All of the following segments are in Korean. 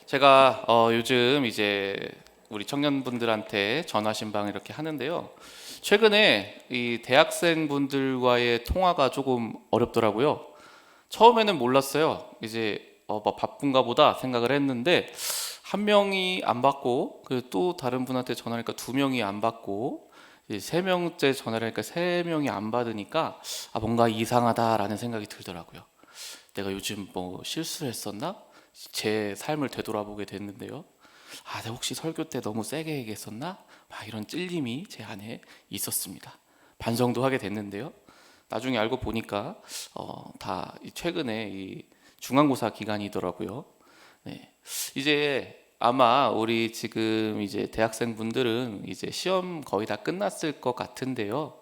제가 요즘 이제 우리 청년분들한테 전화신방 이렇게 하는데요. 최근에 이 대학생분들과의 통화가 조금 어렵더라고요. 처음에는 몰랐어요. 이제 뭐 바쁜가 보다 생각을 했는데 한 명이 안 받고 또 다른 분한테 전화하니까 두 명이 안 받고 이제 세 명째 전화를 하니까 세 명이 안 받으니까 뭔가 이상하다라는 생각이 들더라고요. 내가 요즘 뭐 실수를 했었나? 제 삶을 되돌아보게 됐는데요. 내가 혹시 설교 때 너무 세게 얘기했었나? 막 이런 찔림이 제 안에 있었습니다. 반성도 하게 됐는데요. 나중에 알고 보니까 다 최근에 이 중간고사 기간이더라고요. 네. 이제 아마 우리 지금 이제 대학생분들은 이제 시험 거의 다 끝났을 것 같은데요.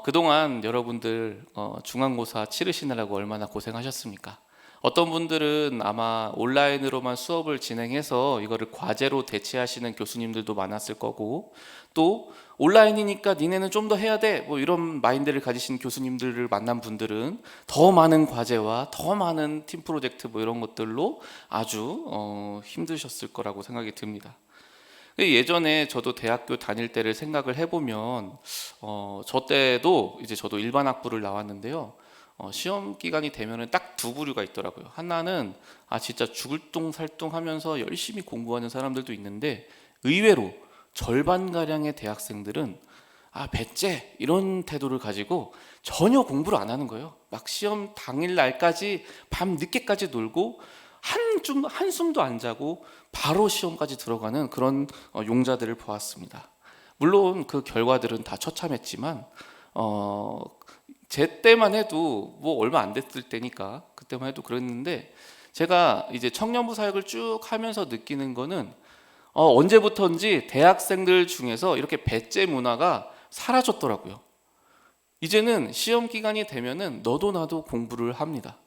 그동안 여러분들 중간고사 치르시느라고 얼마나 고생하셨습니까? 어떤 분들은 아마 온라인으로만 수업을 진행해서 이거를 과제로 대체하시는 교수님들도 많았을 거고, 또 온라인이니까 니네는 좀 더 해야 돼, 뭐 이런 마인드를 가지신 교수님들을 만난 분들은 더 많은 과제와 더 많은 팀 프로젝트 뭐 이런 것들로 아주 힘드셨을 거라고 생각이 듭니다. 예전에 저도 대학교 다닐 때를 생각을 해보면 저 때도 이제 저도 일반 학부를 나왔는데요. 시험 기간이 되면은 딱 두 부류가 있더라고요. 하나는 진짜 죽을 똥 살똥 하면서 열심히 공부하는 사람들도 있는데, 의외로 절반 가량의 대학생들은 배째 이런 태도를 가지고 전혀 공부를 안 하는 거예요. 막 시험 당일 날까지 밤 늦게까지 놀고 한숨도 안 자고 바로 시험까지 들어가는 그런 용자들을 보았습니다. 물론 그 결과들은 다 처참했지만 제 때만 해도 뭐 얼마 안 됐을 때니까 그때만 해도 그랬는데, 제가 이제 청년부 사역을 쭉 하면서 느끼는 거는 언제부턴지 대학생들 중에서 이렇게 배째 문화가 사라졌더라고요. 이제는 시험 기간이 되면은 너도 나도 공부를 합니다.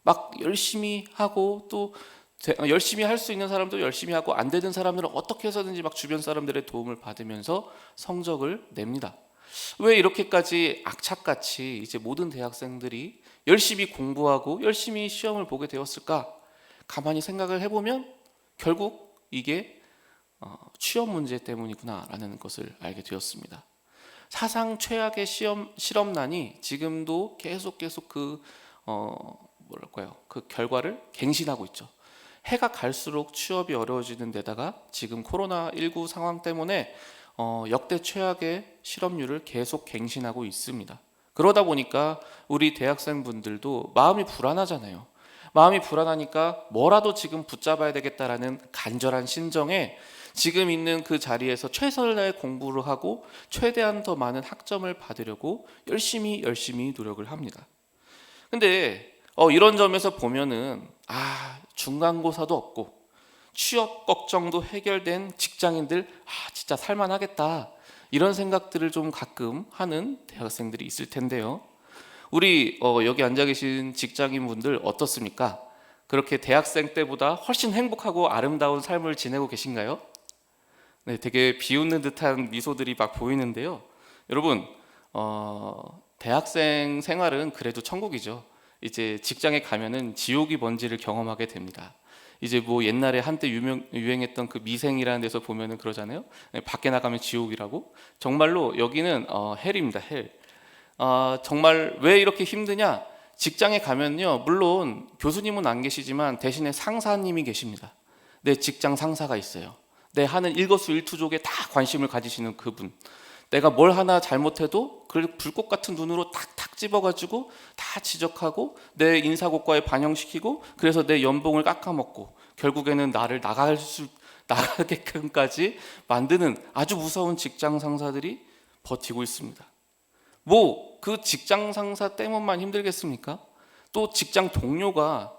막 열심히 하고, 또 열심히 할 수 있는 사람도 열심히 하고, 안 되는 사람들은 어떻게 해서든지 막 주변 사람들의 도움을 받으면서 성적을 냅니다. 왜 이렇게까지 악착같이 이제 모든 대학생들이 열심히 공부하고 열심히 시험을 보게 되었을까? 가만히 생각을 해보면 결국 이게 취업 문제 때문이구나라는 것을 알게 되었습니다. 사상 최악의 실업난이 지금도 계속 그 결과를 갱신하고 있죠. 해가 갈수록 취업이 어려워지는 데다가 지금 코로나19 상황 때문에 역대 최악의 실업률을 계속 갱신하고 있습니다. 그러다 보니까 우리 대학생분들도 마음이 불안하잖아요. 마음이 불안하니까 뭐라도 지금 붙잡아야 되겠다라는 간절한 심정에 지금 있는 그 자리에서 최선을 다해 공부를 하고 최대한 더 많은 학점을 받으려고 열심히 노력을 합니다. 근데 이런 점에서 보면은 중간고사도 없고 취업 걱정도 해결된 직장인들 진짜 살만하겠다, 이런 생각들을 좀 가끔 하는 대학생들이 있을 텐데요. 우리 여기 앉아 계신 직장인분들 어떻습니까? 그렇게 대학생 때보다 훨씬 행복하고 아름다운 삶을 지내고 계신가요? 네, 되게 비웃는 듯한 미소들이 막 보이는데요. 여러분, 대학생 생활은 그래도 천국이죠. 이제 직장에 가면은 지옥이 뭔지를 경험하게 됩니다. 이제 뭐 옛날에 한때 유행했던 그 미생이라는 데서 보면은 그러잖아요. 네, 밖에 나가면 지옥이라고. 정말로 여기는 헬입니다, 헬. 정말 왜 이렇게 힘드냐? 직장에 가면요, 물론 교수님은 안 계시지만 대신에 상사님이 계십니다. 내 직장 상사가 있어요. 내 하는 일거수일투족에 다 관심을 가지시는 그분. 내가 뭘 하나 잘못해도 그걸 불꽃 같은 눈으로 탁탁 집어가지고 다 지적하고 내 인사고과에 반영시키고, 그래서 내 연봉을 깎아먹고 결국에는 나를 나가게끔까지 만드는 아주 무서운 직장 상사들이 버티고 있습니다. 뭐 그 직장 상사 때문만 힘들겠습니까? 또 직장 동료가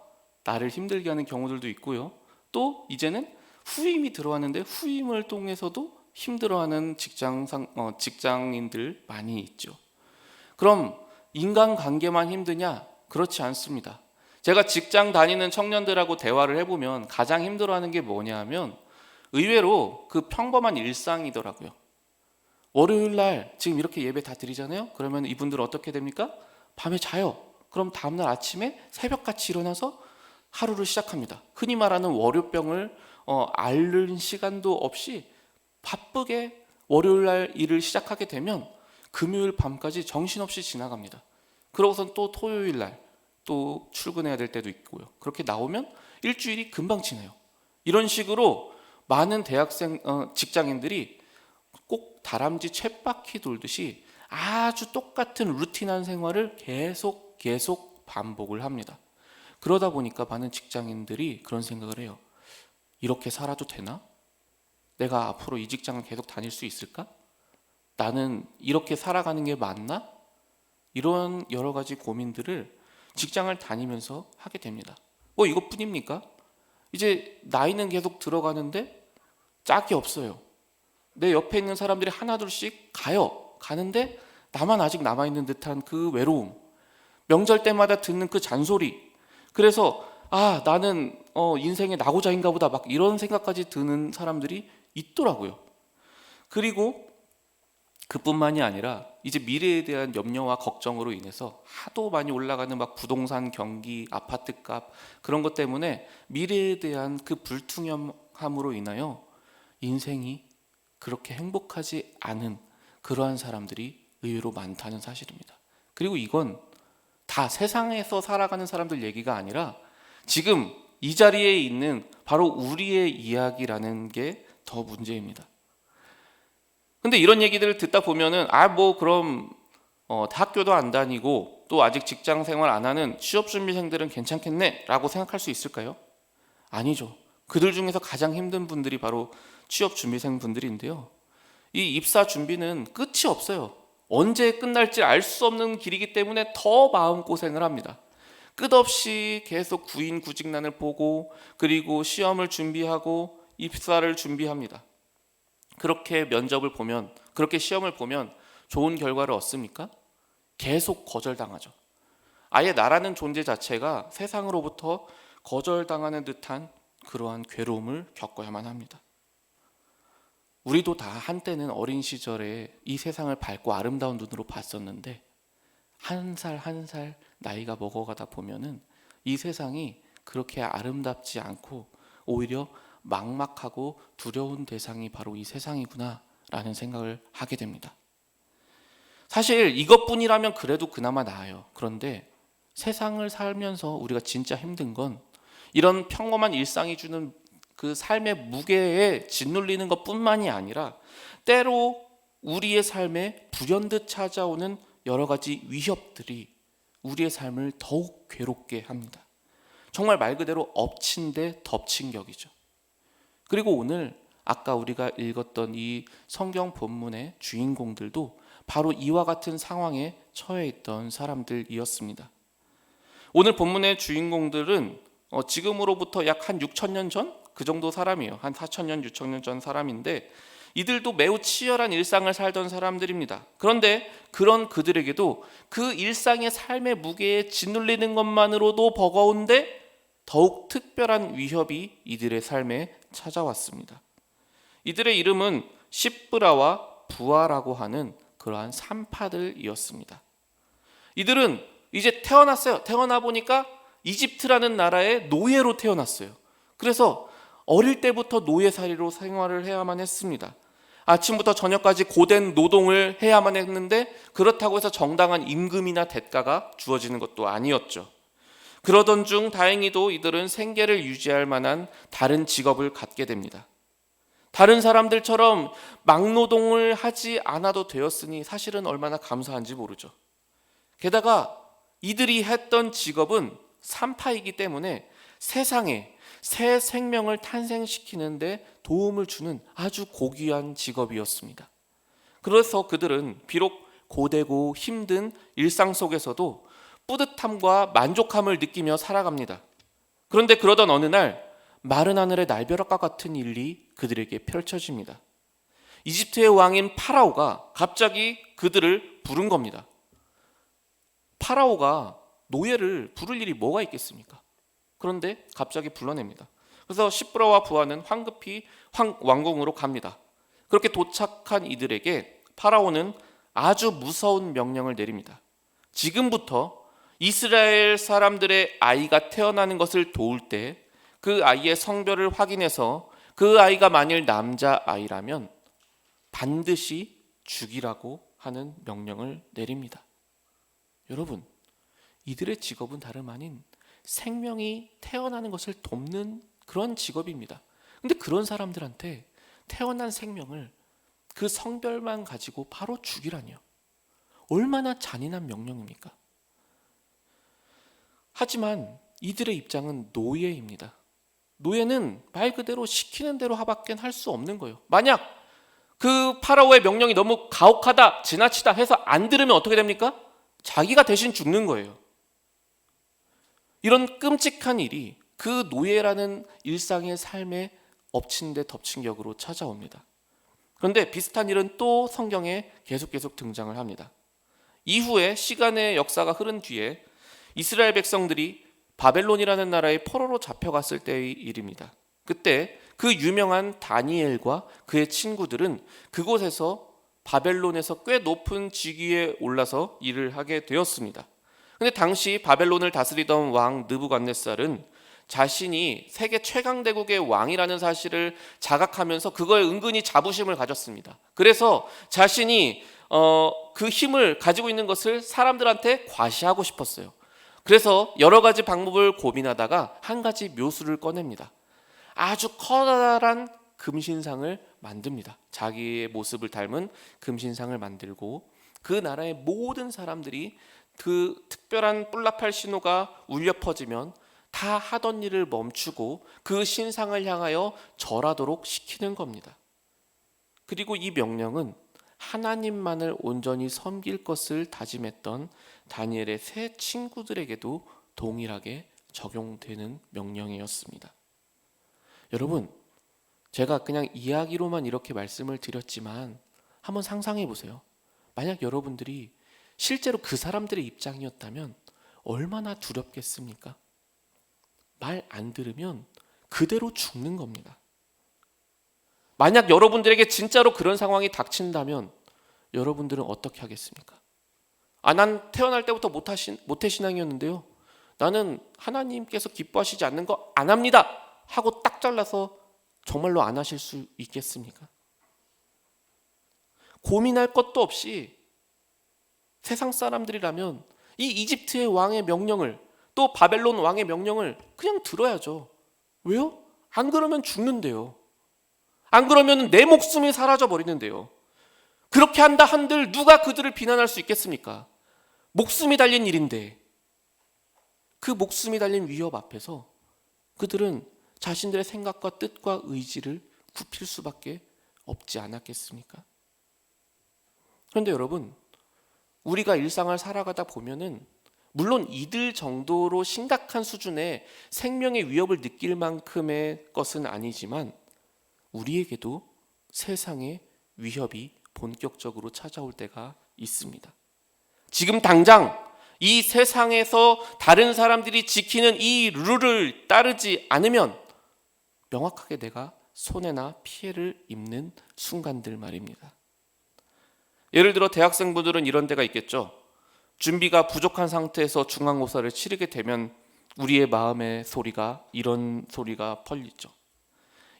나를 힘들게 하는 경우들도 있고요. 또 이제는 후임이 들어왔는데 후임을 통해서도 힘들어하는 직장인들 많이 있죠. 그럼 인간관계만 힘드냐? 그렇지 않습니다. 제가 직장 다니는 청년들하고 대화를 해보면 가장 힘들어하는 게 뭐냐 하면 의외로 그 평범한 일상이더라고요. 월요일 날 지금 이렇게 예배 다 드리잖아요. 그러면 이분들은 어떻게 됩니까? 밤에 자요. 그럼 다음날 아침에 새벽같이 일어나서 하루를 시작합니다. 흔히 말하는 월요병을 앓는 시간도 없이 바쁘게 월요일 날 일을 시작하게 되면 금요일 밤까지 정신없이 지나갑니다. 그러고선 또 토요일 날 또 출근해야 될 때도 있고요. 그렇게 나오면 일주일이 금방 지나요. 이런 식으로 많은 대학생 직장인들이 꼭 다람쥐 쳇바퀴 돌듯이 아주 똑같은 루틴한 생활을 계속 반복을 합니다. 그러다 보니까 많은 직장인들이 그런 생각을 해요. 이렇게 살아도 되나? 내가 앞으로 이 직장을 계속 다닐 수 있을까? 나는 이렇게 살아가는 게 맞나? 이런 여러 가지 고민들을 직장을 다니면서 하게 됩니다. 이것뿐입니까? 이제 나이는 계속 들어가는데 짝이 없어요. 내 옆에 있는 사람들이 하나둘씩 가는데 나만 아직 남아있는 듯한 그 외로움, 명절 때마다 듣는 그 잔소리, 그래서 나는 인생의 낙오자인가 보다 막 이런 생각까지 드는 사람들이 있더라고요. 그리고 그뿐만이 아니라 이제 미래에 대한 염려와 걱정으로 인해서 하도 많이 올라가는 막 부동산 경기, 아파트 값 그런 것 때문에 미래에 대한 그 불투명함으로 인하여 인생이 그렇게 행복하지 않은 그러한 사람들이 의외로 많다는 사실입니다. 그리고 이건 다 세상에서 살아가는 사람들 얘기가 아니라 지금 이 자리에 있는 바로 우리의 이야기라는 게 더 문제입니다. 근데 이런 얘기들을 듣다 보면은 그럼 학교도 안 다니고 또 아직 직장 생활 안 하는 취업준비생들은 괜찮겠네 라고 생각할 수 있을까요? 아니죠. 그들 중에서 가장 힘든 분들이 바로 취업준비생 분들인데요. 이 입사 준비는 끝이 없어요. 언제 끝날지 알 수 없는 길이기 때문에 더 마음고생을 합니다. 끝없이 계속 구인구직난을 보고 그리고 시험을 준비하고 입사를 준비합니다. 그렇게 면접을 보면, 그렇게 시험을 보면 좋은 결과를 얻습니까? 계속 거절당하죠. 아예 나라는 존재 자체가 세상으로부터 거절당하는 듯한 그러한 괴로움을 겪어야만 합니다. 우리도 다 한때는 어린 시절에 이 세상을 밝고 아름다운 눈으로 봤었는데 한 살 한 살 나이가 먹어가다 보면은 이 세상이 그렇게 아름답지 않고 오히려 막막하고 두려운 대상이 바로 이 세상이구나 라는 생각을 하게 됩니다. 사실 이것뿐이라면 그래도 그나마 나아요. 그런데 세상을 살면서 우리가 진짜 힘든 건 이런 평범한 일상이 주는 그 삶의 무게에 짓눌리는 것뿐만이 아니라 때로 우리의 삶에 불현듯 찾아오는 여러 가지 위협들이 우리의 삶을 더욱 괴롭게 합니다. 정말 말 그대로 엎친 데 덮친 격이죠. 그리고 오늘 아까 우리가 읽었던 이 성경 본문의 주인공들도 바로 이와 같은 상황에 처해 있던 사람들이었습니다. 오늘 본문의 주인공들은 지금으로부터 약 한 6,000년 전? 그 정도 사람이에요. 한 4,000년, 6,000년 전 사람인데 이들도 매우 치열한 일상을 살던 사람들입니다. 그런데 그런 그들에게도 그 일상의 삶의 무게에 짓눌리는 것만으로도 버거운데 더욱 특별한 위협이 이들의 삶에 찾아왔습니다. 이들의 이름은 시브라와 부아라고 하는 그러한 산파들이었습니다. 이들은 이제 태어났어요. 태어나 보니까 이집트라는 나라의 노예로 태어났어요. 그래서 어릴 때부터 노예살이로 생활을 해야만 했습니다. 아침부터 저녁까지 고된 노동을 해야만 했는데 그렇다고 해서 정당한 임금이나 대가가 주어지는 것도 아니었죠. 그러던 중 다행히도 이들은 생계를 유지할 만한 다른 직업을 갖게 됩니다. 다른 사람들처럼 막노동을 하지 않아도 되었으니 사실은 얼마나 감사한지 모르죠. 게다가 이들이 했던 직업은 산파이기 때문에 세상에 새 생명을 탄생시키는데 도움을 주는 아주 고귀한 직업이었습니다. 그래서 그들은 비록 고되고 힘든 일상 속에서도 뿌듯함과 만족함을 느끼며 살아갑니다. 그런데 그러던 어느 날 마른 하늘의 날벼락과 같은 일이 그들에게 펼쳐집니다. 이집트의 왕인 파라오가 갑자기 그들을 부른 겁니다. 파라오가 노예를 부를 일이 뭐가 있겠습니까? 그런데 갑자기 불러냅니다. 그래서 시브라와 부하는 황급히 왕궁으로 갑니다. 그렇게 도착한 이들에게 파라오는 아주 무서운 명령을 내립니다. 지금부터 이스라엘 사람들의 아이가 태어나는 것을 도울 때 그 아이의 성별을 확인해서 그 아이가 만일 남자아이라면 반드시 죽이라고 하는 명령을 내립니다. 여러분, 이들의 직업은 다름 아닌 생명이 태어나는 것을 돕는 그런 직업입니다. 근데 그런 사람들한테 태어난 생명을 그 성별만 가지고 바로 죽이라니요. 얼마나 잔인한 명령입니까? 하지만 이들의 입장은 노예입니다. 노예는 말 그대로 시키는 대로 하밖에 할 수 없는 거예요. 만약 그 파라오의 명령이 너무 가혹하다, 지나치다 해서 안 들으면 어떻게 됩니까? 자기가 대신 죽는 거예요. 이런 끔찍한 일이 그 노예라는 일상의 삶에 엎친 데 덮친 격으로 찾아옵니다. 그런데 비슷한 일은 또 성경에 계속 등장을 합니다. 이후에 시간의 역사가 흐른 뒤에 이스라엘 백성들이 바벨론이라는 나라의 포로로 잡혀갔을 때의 일입니다. 그때 그 유명한 다니엘과 그의 친구들은 그곳에서 바벨론에서 꽤 높은 직위에 올라서 일을 하게 되었습니다. 그런데 당시 바벨론을 다스리던 왕 느부갓네살은 자신이 세계 최강대국의 왕이라는 사실을 자각하면서 그거에 은근히 자부심을 가졌습니다. 그래서 자신이 그 힘을 가지고 있는 것을 사람들한테 과시하고 싶었어요. 그래서 여러 가지 방법을 고민하다가 한 가지 묘수를 꺼냅니다. 아주 커다란 금신상을 만듭니다. 자기의 모습을 닮은 금신상을 만들고 그 나라의 모든 사람들이 그 특별한 뿔나팔 신호가 울려 퍼지면 다 하던 일을 멈추고 그 신상을 향하여 절하도록 시키는 겁니다. 그리고 이 명령은 하나님만을 온전히 섬길 것을 다짐했던 다니엘의 세 친구들에게도 동일하게 적용되는 명령이었습니다. 여러분, 제가 그냥 이야기로만 이렇게 말씀을 드렸지만 한번 상상해 보세요. 만약 여러분들이 실제로 그 사람들의 입장이었다면 얼마나 두렵겠습니까? 말 안 들으면 그대로 죽는 겁니다. 만약 여러분들에게 진짜로 그런 상황이 닥친다면 여러분들은 어떻게 하겠습니까? 난 태어날 때부터 모태신앙이었는데요. 나는 하나님께서 기뻐하시지 않는 거 안 합니다 하고 딱 잘라서 정말로 안 하실 수 있겠습니까? 고민할 것도 없이 세상 사람들이라면 이 이집트의 왕의 명령을 또 바벨론 왕의 명령을 그냥 들어야죠. 왜요? 안 그러면 죽는데요. 안 그러면 내 목숨이 사라져 버리는데요. 그렇게 한다 한들 누가 그들을 비난할 수 있겠습니까? 목숨이 달린 일인데 그 목숨이 달린 위협 앞에서 그들은 자신들의 생각과 뜻과 의지를 굽힐 수밖에 없지 않았겠습니까? 그런데 여러분, 우리가 일상을 살아가다 보면은 물론 이들 정도로 심각한 수준의 생명의 위협을 느낄 만큼의 것은 아니지만 우리에게도 세상의 위협이 본격적으로 찾아올 때가 있습니다. 지금 당장 이 세상에서 다른 사람들이 지키는 이 룰을 따르지 않으면 명확하게 내가 손해나 피해를 입는 순간들 말입니다. 예를 들어 대학생분들은 이런 데가 있겠죠. 준비가 부족한 상태에서 중간고사를 치르게 되면 우리의 마음의 소리가 이런 소리가 펄리죠.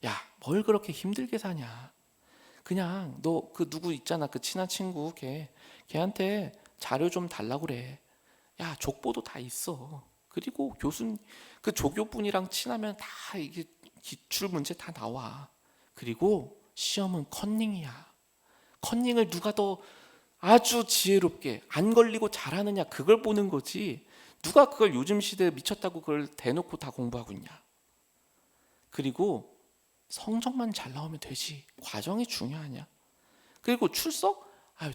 야, 뭘 그렇게 힘들게 사냐. 그냥 너 그 누구 있잖아. 그 친한 친구 걔한테 자료 좀 달라고 그래. 야, 족보도 다 있어. 그리고 교수님 그 조교분이랑 친하면 다 이게 기출 문제 다 나와. 그리고 시험은 컨닝이야. 컨닝을 누가 더 아주 지혜롭게 안 걸리고 잘하느냐 그걸 보는 거지. 누가 그걸 요즘 시대에 미쳤다고 그걸 대놓고 다 공부하고 있냐. 그리고 성적만 잘 나오면 되지. 과정이 중요하냐. 그리고 출석?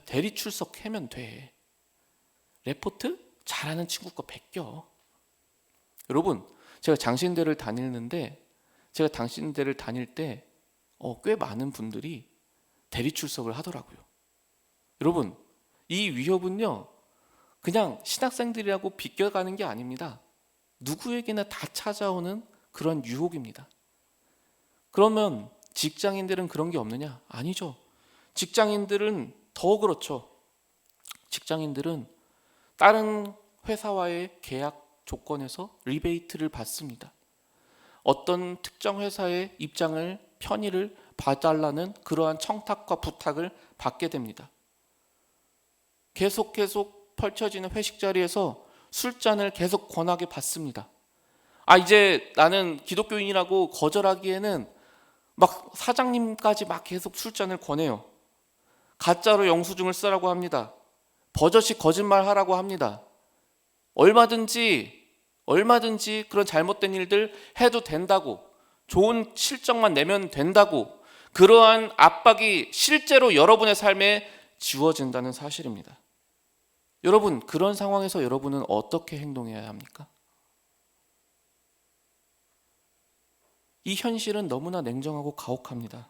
대리 출석 하면 돼. 레포트? 잘하는 친구 거 베껴. 여러분, 제가 장신대를 다니는데 제가 장신대를 다닐 때 꽤 많은 분들이 대리 출석을 하더라고요. 여러분, 이 위협은요 그냥 신학생들이라고 비껴가는 게 아닙니다. 누구에게나 다 찾아오는 그런 유혹입니다. 그러면 직장인들은 그런 게 없느냐? 아니죠. 직장인들은 더 그렇죠. 직장인들은 다른 회사와의 계약 조건에서 리베이트를 받습니다. 어떤 특정 회사의 입장을 편의를 봐달라는 그러한 청탁과 부탁을 받게 됩니다. 계속 펼쳐지는 회식 자리에서 술잔을 계속 권하게 받습니다. 이제 나는 기독교인이라고 거절하기에는 막 사장님까지 막 계속 술잔을 권해요. 가짜로 영수증을 쓰라고 합니다. 버젓이 거짓말하라고 합니다. 얼마든지 그런 잘못된 일들 해도 된다고, 좋은 실적만 내면 된다고, 그러한 압박이 실제로 여러분의 삶에 지워진다는 사실입니다. 여러분, 그런 상황에서 여러분은 어떻게 행동해야 합니까? 이 현실은 너무나 냉정하고 가혹합니다.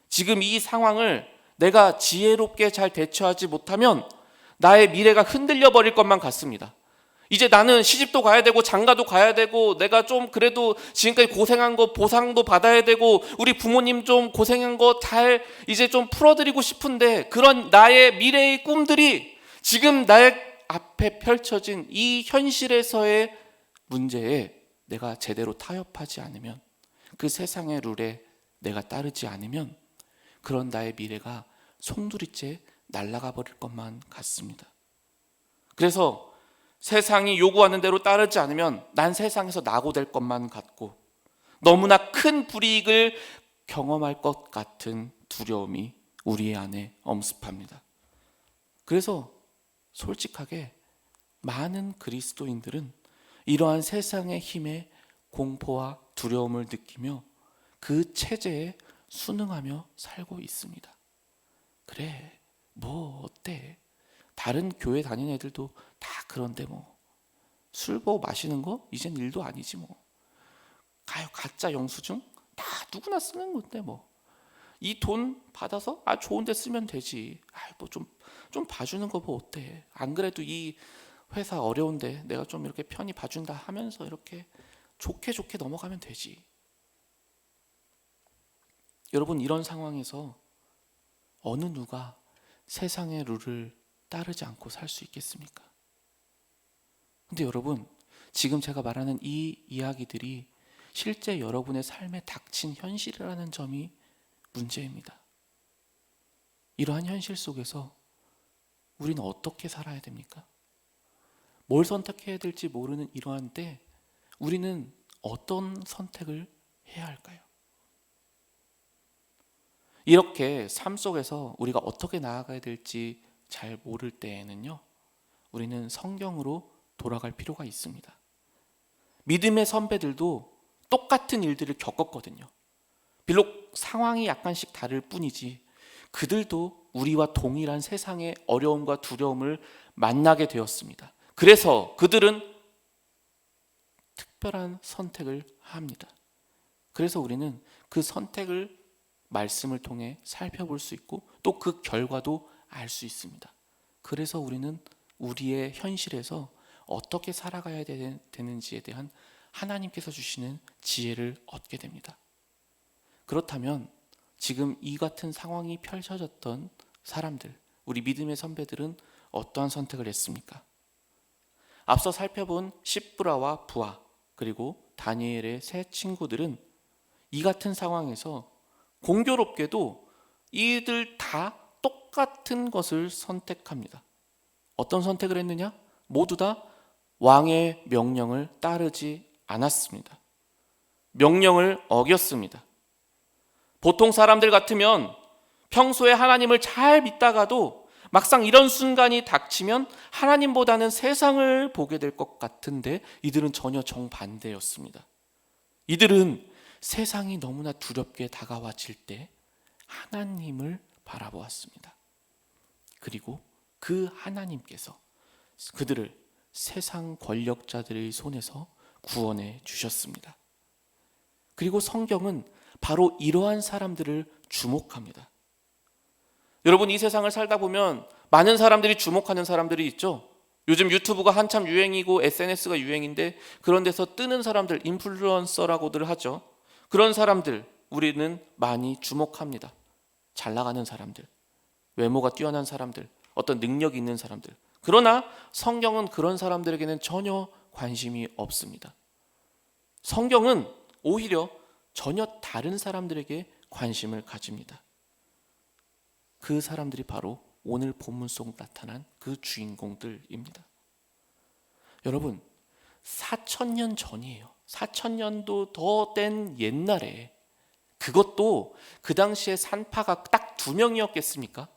지금 이 상황을 내가 지혜롭게 잘 대처하지 못하면 나의 미래가 흔들려 버릴 것만 같습니다. 이제 나는 시집도 가야 되고 장가도 가야 되고 내가 좀 그래도 지금까지 고생한 거 보상도 받아야 되고 우리 부모님 좀 고생한 거 잘 이제 좀 풀어드리고 싶은데, 그런 나의 미래의 꿈들이 지금 나의 앞에 펼쳐진 이 현실에서의 문제에 내가 제대로 타협하지 않으면, 그 세상의 룰에 내가 따르지 않으면 그런 나의 미래가 송두리째 날아가 버릴 것만 같습니다. 그래서 세상이 요구하는 대로 따르지 않으면 난 세상에서 낙오될 것만 같고 너무나 큰 불이익을 경험할 것 같은 두려움이 우리 안에 엄습합니다. 그래서 솔직하게 많은 그리스도인들은 이러한 세상의 힘에 공포와 두려움을 느끼며 그 체제에 순응하며 살고 있습니다. 그래, 뭐 어때? 다른 교회 다니는 애들도 다 그런데 뭐 술 마시는 거 이젠 일도 아니지 뭐. 가짜 영수증 다 누구나 쓰는 건데 뭐. 이 돈 받아서 좋은 데 쓰면 되지. 뭐 좀 봐주는 거 뭐 어때? 안 그래도 이 회사 어려운데 내가 좀 이렇게 편히 봐준다 하면서 이렇게 좋게 넘어가면 되지. 여러분, 이런 상황에서 어느 누가 세상의 룰을 따르지 않고 살 수 있겠습니까? 근데 여러분, 지금 제가 말하는 이 이야기들이 실제 여러분의 삶에 닥친 현실이라는 점이 문제입니다. 이러한 현실 속에서 우리는 어떻게 살아야 됩니까? 뭘 선택해야 될지 모르는 이러한 때 우리는 어떤 선택을 해야 할까요? 이렇게 삶 속에서 우리가 어떻게 나아가야 될지 잘 모를 때에는요, 우리는 성경으로 돌아갈 필요가 있습니다. 믿음의 선배들도 똑같은 일들을 겪었거든요. 비록 상황이 약간씩 다를 뿐이지 그들도 우리와 동일한 세상의 어려움과 두려움을 만나게 되었습니다. 그래서 그들은 특별한 선택을 합니다. 그래서 우리는 그 선택을 말씀을 통해 살펴볼 수 있고 또 그 결과도 알 수 있습니다. 그래서 우리는 우리의 현실에서 어떻게 살아가야 되는지에 대한 하나님께서 주시는 지혜를 얻게 됩니다. 그렇다면 지금 이 같은 상황이 펼쳐졌던 사람들, 우리 믿음의 선배들은 어떠한 선택을 했습니까? 앞서 살펴본 시브라와 부하 그리고 다니엘의 세 친구들은 이 같은 상황에서 공교롭게도 이들 다 똑같은 것을 선택합니다. 어떤 선택을 했느냐? 모두 다 왕의 명령을 따르지 않았습니다. 명령을 어겼습니다. 보통 사람들 같으면 평소에 하나님을 잘 믿다가도 막상 이런 순간이 닥치면 하나님보다는 세상을 보게 될 것 같은데 이들은 전혀 정반대였습니다. 이들은 세상이 너무나 두렵게 다가와질 때 하나님을 바라보았습니다. 그리고 그 하나님께서 그들을 세상 권력자들의 손에서 구원해 주셨습니다. 그리고 성경은 바로 이러한 사람들을 주목합니다. 여러분, 이 세상을 살다 보면 많은 사람들이 주목하는 사람들이 있죠. 요즘 유튜브가 한참 유행이고 SNS가 유행인데 그런 데서 뜨는 사람들, 인플루언서라고들 하죠. 그런 사람들 우리는 많이 주목합니다. 잘 나가는 사람들, 외모가 뛰어난 사람들, 어떤 능력이 있는 사람들, 그러나 성경은 그런 사람들에게는 전혀 관심이 없습니다. 성경은 오히려 전혀 다른 사람들에게 관심을 가집니다. 그 사람들이 바로 오늘 본문 속 나타난 그 주인공들입니다. 여러분, 4,000년 전이에요. 4,000년도 더 된 옛날에, 그것도 그 당시에 산파가 딱 2명이었겠습니까?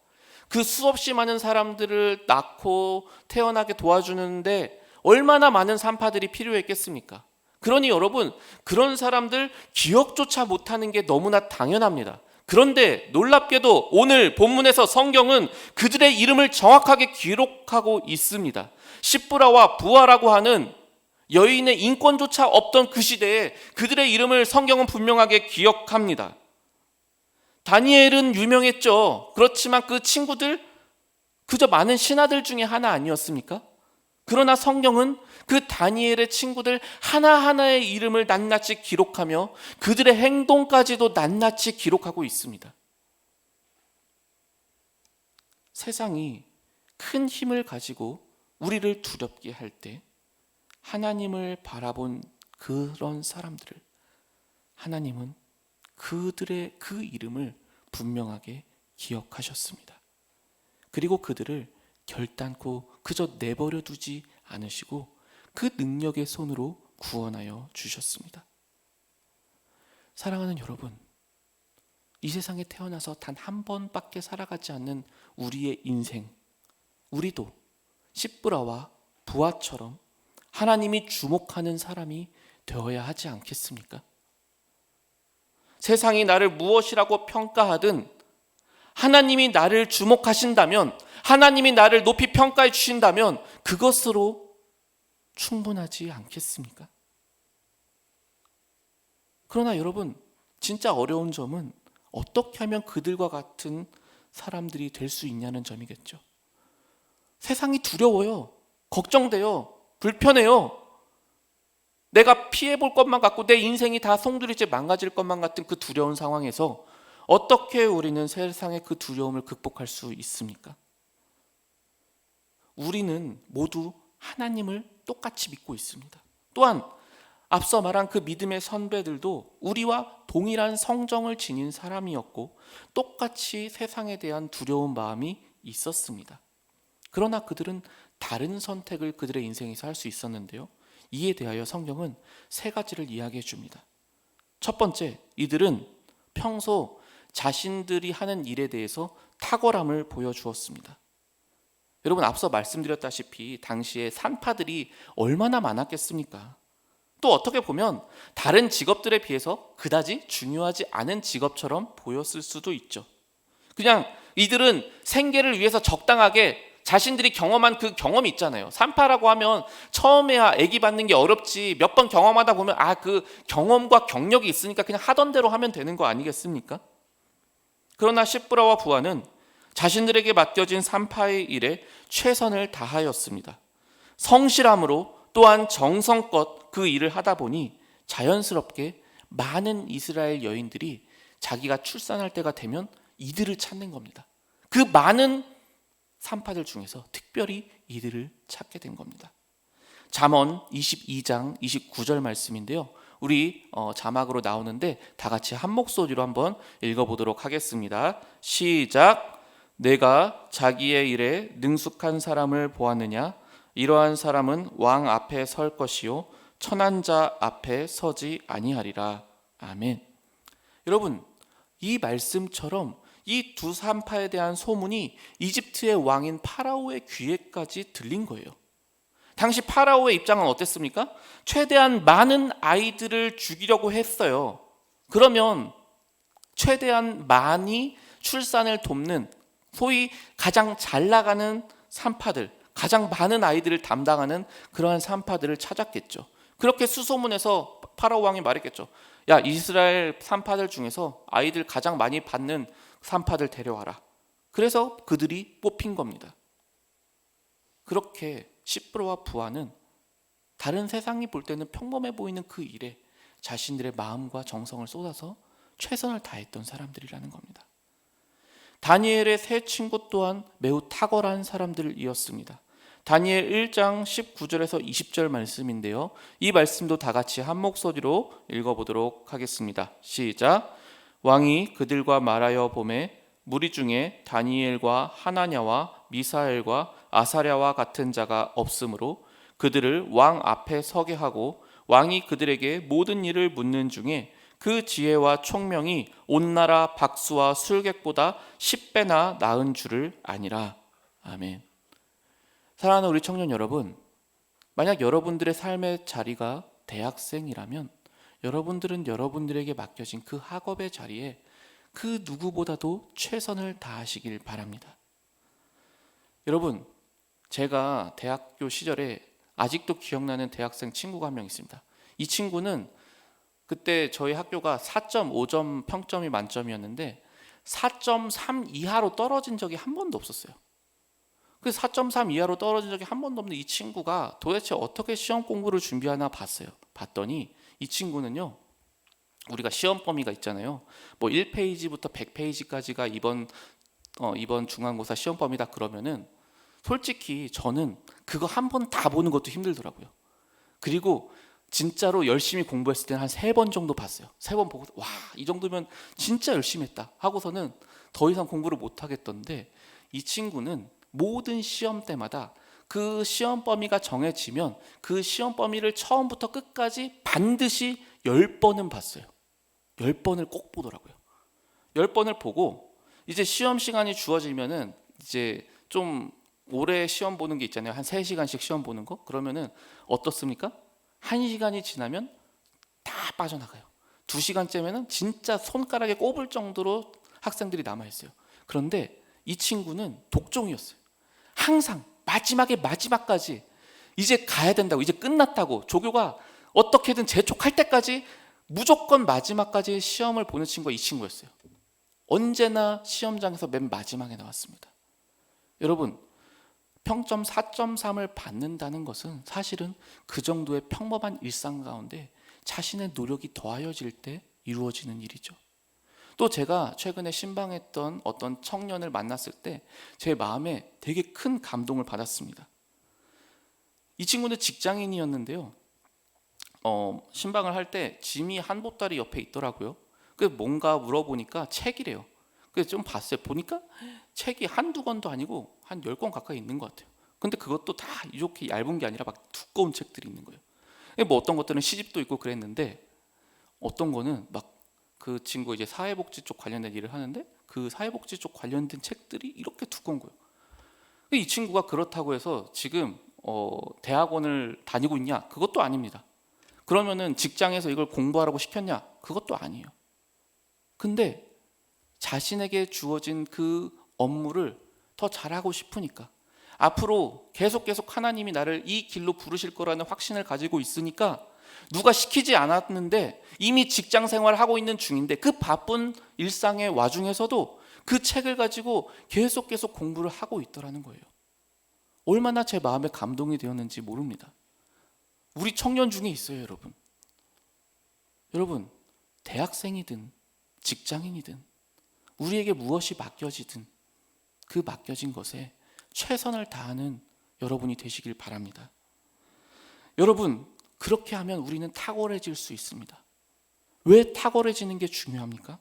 그 수없이 많은 사람들을 낳고 태어나게 도와주는데 얼마나 많은 산파들이 필요했겠습니까? 그러니 여러분, 그런 사람들 기억조차 못하는 게 너무나 당연합니다. 그런데 놀랍게도 오늘 본문에서 성경은 그들의 이름을 정확하게 기록하고 있습니다. 십브라와 부아라고 하는 여인의 인권조차 없던 그 시대에 그들의 이름을 성경은 분명하게 기억합니다. 다니엘은 유명했죠. 그렇지만 그 친구들 그저 많은 신하들 중에 하나 아니었습니까? 그러나 성경은 그 다니엘의 친구들 하나하나의 이름을 낱낱이 기록하며 그들의 행동까지도 낱낱이 기록하고 있습니다. 세상이 큰 힘을 가지고 우리를 두렵게 할 때 하나님을 바라본 그런 사람들을 하나님은 그들의 그 이름을 분명하게 기억하셨습니다. 그리고 그들을 결단코 그저 내버려 두지 않으시고 그 능력의 손으로 구원하여 주셨습니다. 사랑하는 여러분, 이 세상에 태어나서 단 한 번밖에 살아가지 않는 우리의 인생, 우리도 십브라와 부아처럼 하나님이 주목하는 사람이 되어야 하지 않겠습니까? 세상이 나를 무엇이라고 평가하든 하나님이 나를 주목하신다면, 하나님이 나를 높이 평가해 주신다면 그것으로 충분하지 않겠습니까? 그러나 여러분, 진짜 어려운 점은 어떻게 하면 그들과 같은 사람들이 될 수 있냐는 점이겠죠. 세상이 두려워요. 걱정돼요. 불편해요. 내가 피해볼 것만 같고 내 인생이 다 송두리째 망가질 것만 같은 그 두려운 상황에서 어떻게 우리는 세상의 그 두려움을 극복할 수 있습니까? 우리는 모두 하나님을 똑같이 믿고 있습니다. 또한 앞서 말한 그 믿음의 선배들도 우리와 동일한 성정을 지닌 사람이었고 똑같이 세상에 대한 두려운 마음이 있었습니다. 그러나 그들은 다른 선택을 그들의 인생에서 할 수 있었는데요. 이에 대하여 성경은 3가지를 이야기해 줍니다. 첫 번째, 이들은 평소 자신들이 하는 일에 대해서 탁월함을 보여주었습니다. 여러분, 앞서 말씀드렸다시피 당시에 산파들이 얼마나 많았겠습니까? 또 어떻게 보면 다른 직업들에 비해서 그다지 중요하지 않은 직업처럼 보였을 수도 있죠. 그냥 이들은 생계를 위해서 적당하게 자신들이 경험한 그 경험이 있잖아요. 산파라고 하면 처음에야 아기 받는 게 어렵지 몇 번 경험하다 보면 그 경험과 경력이 있으니까 그냥 하던 대로 하면 되는 거 아니겠습니까? 그러나 십브라와 부아는 자신들에게 맡겨진 산파의 일에 최선을 다하였습니다. 성실함으로 또한 정성껏 그 일을 하다 보니 자연스럽게 많은 이스라엘 여인들이 자기가 출산할 때가 되면 이들을 찾는 겁니다. 그 많은 산파들 중에서 특별히 이들을 찾게 된 겁니다. 잠언 22장 29절 말씀인데요. 우리 자막으로 나오는데 다 같이 한 목소리로 한번 읽어보도록 하겠습니다. 시작. 내가 자기의 일에 능숙한 사람을 보았느냐? 이러한 사람은 왕 앞에 설 것이요 천한 자 앞에 서지 아니하리라. 아멘. 여러분, 이 말씀처럼 이 두 산파에 대한 소문이 이집트의 왕인 파라오의 귀에까지 들린 거예요. 당시 파라오의 입장은 어땠습니까? 최대한 많은 아이들을 죽이려고 했어요. 그러면 최대한 많이 출산을 돕는 소위 가장 잘 나가는 산파들, 가장 많은 아이들을 담당하는 그러한 산파들을 찾았겠죠. 그렇게 수소문해서 파라오 왕이 말했겠죠. 야, 이스라엘 산파들 중에서 아이들 가장 많이 받는 산파들 데려와라. 그래서 그들이 뽑힌 겁니다. 그렇게 십브라와 부아는 다른 세상이 볼 때는 평범해 보이는 그 일에 자신들의 마음과 정성을 쏟아서 최선을 다했던 사람들이라는 겁니다. 다니엘의 세 친구 또한 매우 탁월한 사람들이었습니다. 다니엘 1장 19절에서 20절 말씀인데요. 이 말씀도 다 같이 한 목소리로 읽어보도록 하겠습니다. 시작. 왕이 그들과 말하여 보매 무리 중에 다니엘과 하나냐와 미사엘과 아사랴와 같은 자가 없으므로 그들을 왕 앞에 서게 하고 왕이 그들에게 모든 일을 묻는 중에 그 지혜와 총명이 온 나라 박수와 술객보다 10배나 나은 줄을 아니라. 아멘. 사랑하는 우리 청년 여러분, 만약 여러분들의 삶의 자리가 대학생이라면 여러분들은 여러분들에게 맡겨진 그 학업의 자리에 그 누구보다도 최선을 다하시길 바랍니다. 여러분, 제가 대학교 시절에 아직도 기억나는 대학생 친구가 한 명 있습니다. 이 친구는 그때 저희 학교가 4.5점 평점이 만점이었는데 4.3 이하로 떨어진 적이 한 번도 없었어요. 그래서 4.3 이하로 떨어진 적이 한 번도 없는 이 친구가 도대체 어떻게 시험 공부를 준비하나 봤어요. 봤더니 이 친구는요, 우리가 시험 범위가 있잖아요. 뭐 1페이지부터 100페이지까지가 이번 중간고사 시험 범위다 그러면은 솔직히 저는 그거 한 번 다 보는 것도 힘들더라고요. 그리고 진짜로 열심히 공부했을 때는 한 3번 정도 봤어요. 3번 보고 와, 이 정도면 진짜 열심히 했다 하고서는 더 이상 공부를 못 하겠던데, 이 친구는 모든 시험 때마다 그 시험 범위가 정해지면 그 시험 범위를 처음부터 끝까지 반드시 10번은 봤어요. 10번을 꼭 보더라고요. 10번을 보고 이제 시험 시간이 주어지면은 이제 좀 오래 시험 보는 게 있잖아요. 한 3시간씩 시험 보는 거. 그러면은 어떻습니까? 1시간이 지나면 다 빠져나가요. 2시간째면은 진짜 손가락에 꼽을 정도로 학생들이 남아있어요. 그런데 이 친구는 독종이었어요. 항상 마지막까지 이제 가야 된다고, 이제 끝났다고, 조교가 어떻게든 재촉할 때까지 무조건 마지막까지 시험을 보는 친구가 이 친구였어요. 언제나 시험장에서 맨 마지막에 나왔습니다. 여러분, 평점 4.3을 받는다는 것은 사실은 그 정도의 평범한 일상 가운데 자신의 노력이 더하여질 때 이루어지는 일이죠. 또 제가 최근에 신방했던 어떤 청년을 만났을 때 제 마음에 되게 큰 감동을 받았습니다. 이 친구는 직장인이었는데요. 신방을 할 때 짐이 한 보따리 옆에 있더라고요. 그래서 뭔가 물어보니까 책이래요. 그래서 좀 봤어요. 보니까 책이 한두 권도 아니고 한 10권 가까이 있는 것 같아요. 근데 그것도 다 이렇게 얇은 게 아니라 막 두꺼운 책들이 있는 거예요. 뭐 어떤 것들은 시집도 있고 그랬는데 어떤 거는 막 그 친구 이제 사회복지 쪽 관련된 일을 하는데 그 사회복지 쪽 관련된 책들이 이렇게 두꺼운 거예요. 이 친구가 그렇다고 해서 지금 대학원을 다니고 있냐? 그것도 아닙니다. 그러면은 직장에서 이걸 공부하라고 시켰냐? 그것도 아니에요. 근데 자신에게 주어진 그 업무를 더 잘하고 싶으니까, 앞으로 계속 하나님이 나를 이 길로 부르실 거라는 확신을 가지고 있으니까 누가 시키지 않았는데 이미 직장 생활을 하고 있는 중인데 그 바쁜 일상의 와중에서도 그 책을 가지고 계속 공부를 하고 있더라는 거예요. 얼마나 제 마음에 감동이 되었는지 모릅니다. 우리 청년 중에 있어요, 여러분. 여러분, 대학생이든 직장인이든 우리에게 무엇이 맡겨지든 그 맡겨진 것에 최선을 다하는 여러분이 되시길 바랍니다. 여러분, 그렇게 하면 우리는 탁월해질 수 있습니다. 왜 탁월해지는 게 중요합니까?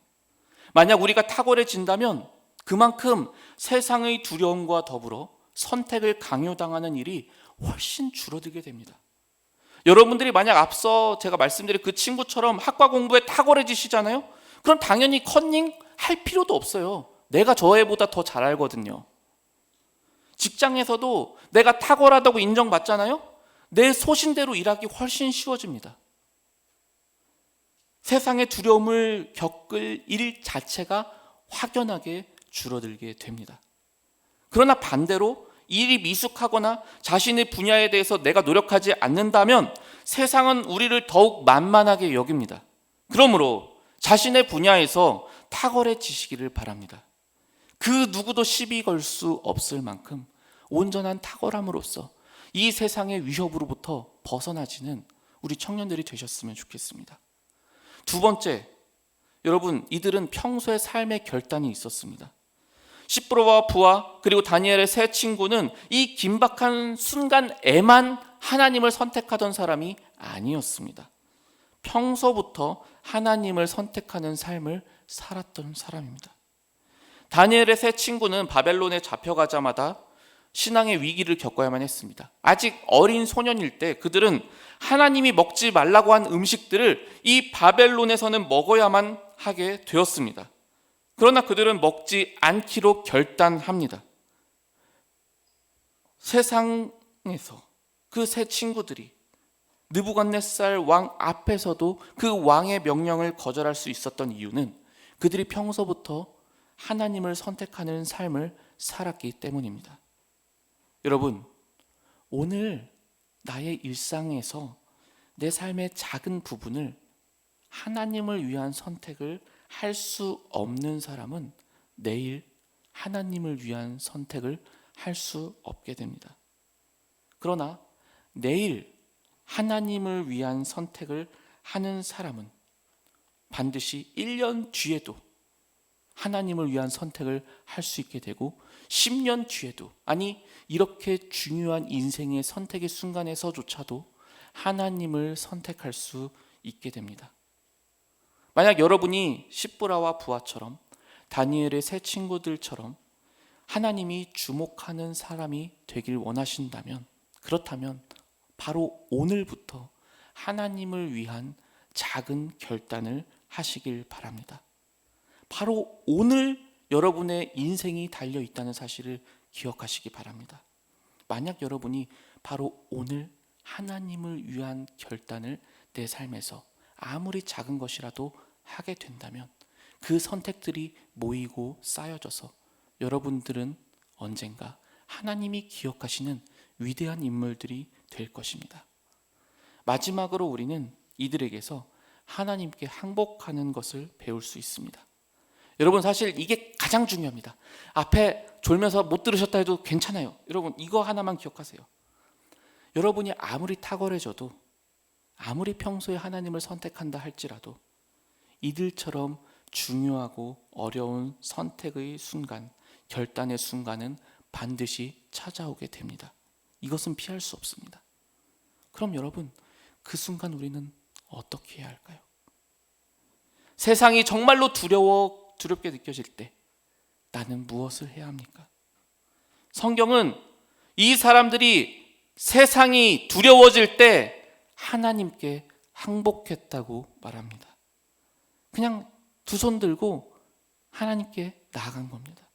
만약 우리가 탁월해진다면 그만큼 세상의 두려움과 더불어 선택을 강요당하는 일이 훨씬 줄어들게 됩니다. 여러분들이 만약 앞서 제가 말씀드린 그 친구처럼 학과 공부에 탁월해지시잖아요? 그럼 당연히 컨닝 할 필요도 없어요. 내가 저 애보다 더 잘 알거든요. 직장에서도 내가 탁월하다고 인정받잖아요? 내 소신대로 일하기 훨씬 쉬워집니다. 세상의 두려움을 겪을 일 자체가 확연하게 줄어들게 됩니다. 그러나 반대로 일이 미숙하거나 자신의 분야에 대해서 내가 노력하지 않는다면 세상은 우리를 더욱 만만하게 여깁니다. 그러므로 자신의 분야에서 탁월해지시기를 바랍니다. 그 누구도 시비 걸 수 없을 만큼 온전한 탁월함으로써 이 세상의 위협으로부터 벗어나지는 우리 청년들이 되셨으면 좋겠습니다. 두 번째, 여러분, 이들은 평소에 삶의 결단이 있었습니다. 십브로와 부하 그리고 다니엘의 세 친구는 이 긴박한 순간에만 하나님을 선택하던 사람이 아니었습니다. 평소부터 하나님을 선택하는 삶을 살았던 사람입니다. 다니엘의 세 친구는 바벨론에 잡혀가자마자 신앙의 위기를 겪어야만 했습니다. 아직 어린 소년일 때 그들은 하나님이 먹지 말라고 한 음식들을 이 바벨론에서는 먹어야만 하게 되었습니다. 그러나 그들은 먹지 않기로 결단합니다. 세상에서 그 세 친구들이 느부갓네살 왕 앞에서도 그 왕의 명령을 거절할 수 있었던 이유는 그들이 평소부터 하나님을 선택하는 삶을 살았기 때문입니다. 여러분, 오늘 나의 일상에서 내 삶의 작은 부분을 하나님을 위한 선택을 할 수 없는 사람은 내일 하나님을 위한 선택을 할 수 없게 됩니다. 그러나 내일 하나님을 위한 선택을 하는 사람은 반드시 1년 뒤에도 하나님을 위한 선택을 할 수 있게 되고 10년 뒤에도, 아니 이렇게 중요한 인생의 선택의 순간에서조차도 하나님을 선택할 수 있게 됩니다. 만약 여러분이 십브라와 부하처럼 다니엘의 세 친구들처럼 하나님이 주목하는 사람이 되길 원하신다면, 그렇다면 바로 오늘부터 하나님을 위한 작은 결단을 하시길 바랍니다. 바로 오늘 여러분의 인생이 달려있다는 사실을 기억하시기 바랍니다. 만약 여러분이 바로 오늘 하나님을 위한 결단을 내 삶에서 아무리 작은 것이라도 하게 된다면 그 선택들이 모이고 쌓여져서 여러분들은 언젠가 하나님이 기억하시는 위대한 인물들이 될 것입니다. 마지막으로 우리는 이들에게서 하나님께 항복하는 것을 배울 수 있습니다. 여러분, 사실 이게 가장 중요합니다. 앞에 졸면서 못 들으셨다 해도 괜찮아요. 여러분, 이거 하나만 기억하세요. 여러분이 아무리 탁월해져도, 아무리 평소에 하나님을 선택한다 할지라도 이들처럼 중요하고 어려운 선택의 순간, 결단의 순간은 반드시 찾아오게 됩니다. 이것은 피할 수 없습니다. 그럼 여러분, 그 순간 우리는 어떻게 해야 할까요? 세상이 정말로 두렵게 느껴질 때 나는 무엇을 해야 합니까? 성경은 이 사람들이 세상이 두려워질 때 하나님께 항복했다고 말합니다. 그냥 두 손 들고 하나님께 나아간 겁니다.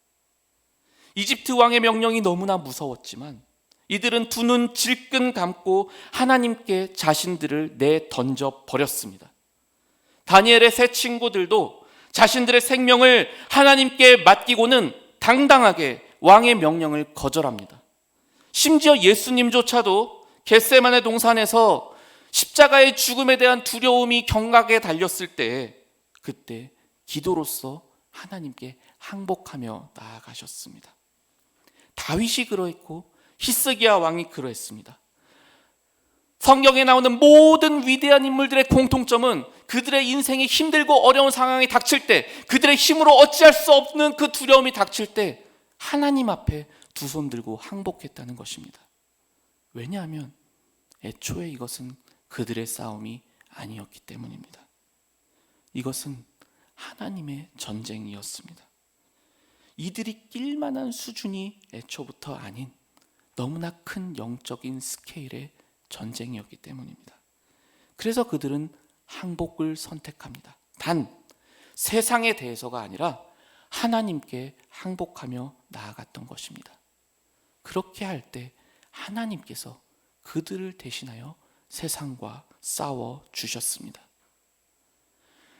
이집트 왕의 명령이 너무나 무서웠지만 이들은 두 눈 질끈 감고 하나님께 자신들을 내던져 버렸습니다. 다니엘의 세 친구들도 자신들의 생명을 하나님께 맡기고는 당당하게 왕의 명령을 거절합니다. 심지어 예수님조차도 겟세마네 동산에서 십자가의 죽음에 대한 두려움이 경각에 달렸을 때 그때 기도로서 하나님께 항복하며 나아가셨습니다. 다윗이 그러했고 히스기야 왕이 그러했습니다. 성경에 나오는 모든 위대한 인물들의 공통점은 그들의 인생이 힘들고 어려운 상황이 닥칠 때, 그들의 힘으로 어찌할 수 없는 그 두려움이 닥칠 때 하나님 앞에 두 손 들고 항복했다는 것입니다. 왜냐하면 애초에 이것은 그들의 싸움이 아니었기 때문입니다. 이것은 하나님의 전쟁이었습니다. 이들이 낄 만한 수준이 애초부터 아닌 너무나 큰 영적인 스케일의 전쟁이었기 때문입니다. 그래서 그들은 항복을 선택합니다. 단 세상에 대해서가 아니라 하나님께 항복하며 나아갔던 것입니다. 그렇게 할 때 하나님께서 그들을 대신하여 세상과 싸워 주셨습니다.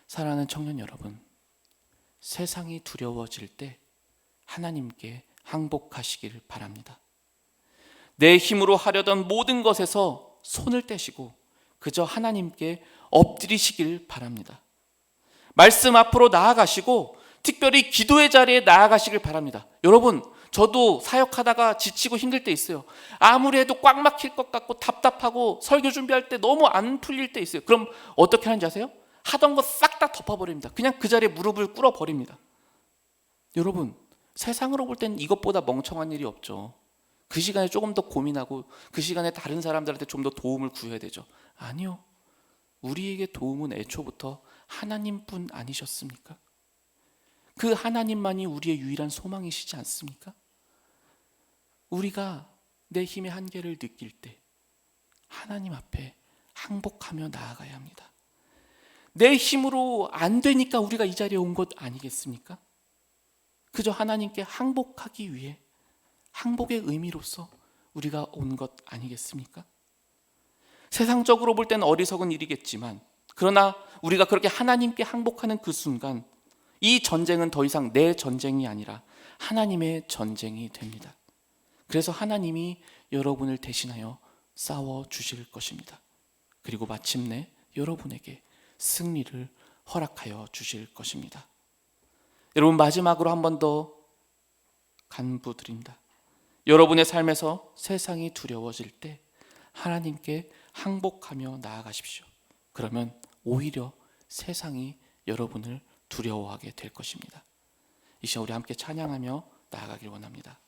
사랑하는 청년 여러분, 세상이 두려워질 때 하나님께 항복하시기를 바랍니다. 내 힘으로 하려던 모든 것에서 손을 떼시고 그저 하나님께 엎드리시길 바랍니다. 말씀 앞으로 나아가시고 특별히 기도의 자리에 나아가시길 바랍니다. 여러분, 저도 사역하다가 지치고 힘들 때 있어요. 아무리 해도 꽉 막힐 것 같고 답답하고 설교 준비할 때 너무 안 풀릴 때 있어요. 그럼 어떻게 하는지 아세요? 하던 거 싹 다 덮어버립니다. 그냥 그 자리에 무릎을 꿇어버립니다. 여러분, 세상으로 볼 때는 이것보다 멍청한 일이 없죠. 그 시간에 조금 더 고민하고 그 시간에 다른 사람들한테 좀 더 도움을 구해야 되죠. 아니요. 우리에게 도움은 애초부터 하나님뿐 아니셨습니까? 그 하나님만이 우리의 유일한 소망이시지 않습니까? 우리가 내 힘의 한계를 느낄 때 하나님 앞에 항복하며 나아가야 합니다. 내 힘으로 안 되니까 우리가 이 자리에 온 것 아니겠습니까? 그저 하나님께 항복하기 위해 항복의 의미로서 우리가 온 것 아니겠습니까? 세상적으로 볼 때는 어리석은 일이겠지만, 그러나 우리가 그렇게 하나님께 항복하는 그 순간 이 전쟁은 더 이상 내 전쟁이 아니라 하나님의 전쟁이 됩니다. 그래서 하나님이 여러분을 대신하여 싸워 주실 것입니다. 그리고 마침내 여러분에게 승리를 허락하여 주실 것입니다. 여러분, 마지막으로 한 번 더 간부드립니다. 여러분의 삶에서 세상이 두려워질 때 하나님께 항복하며 나아가십시오. 그러면 오히려 세상이 여러분을 두려워하게 될 것입니다. 이 시간 우리 함께 찬양하며 나아가길 원합니다.